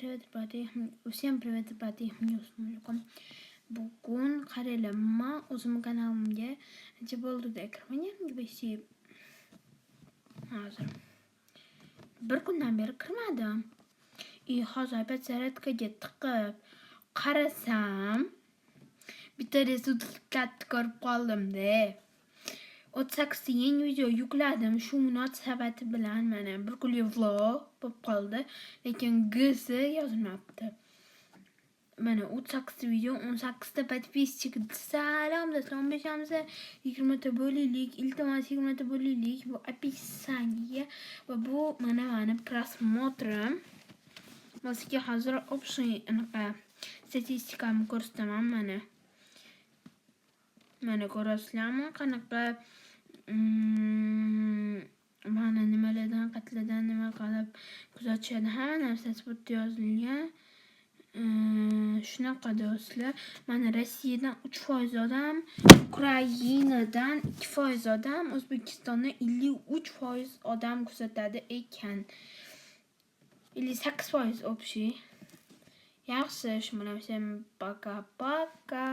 привет, ребята. Всем привет, rебята. Bugun qaranglar, men o'zim kanalimga necha bo'ldida kirmagan gibi hozir. Bir kundan beri kirmadim. Hozir opet zaryadkaga tiqib qarasam, bitta resultatni ko'rib qoldim-da. 38 ta yangi video yukladim. Shu munosabati bilan mana bir kunlik vlog bo'lib qoldi, lekin g'si yozilmabdi. Mana 38 video, 18 ta подписчик. Salom do'stlar, 15-amizda 20 ta bo'laylik. Iltimos 20 ta bo'laylik. Bu описание va bu mana meni просмотрим. Sizga hozir общий anaqa statistikamni ko'rsataman mana. Mana ko'rasizlarmi qanaqa mana nimalardan qatladan nima qilib kuzatishadi, hamma narsasi bu yerda yozilgan. Shunaqa do'stlar, mana Rossiyadan 3% odam, Ukrainadan 2% odam, O'zbekistondan 53% odam kuzatadi ekan. 58% общий. Yaxshi, shu bilan всем пока-пока.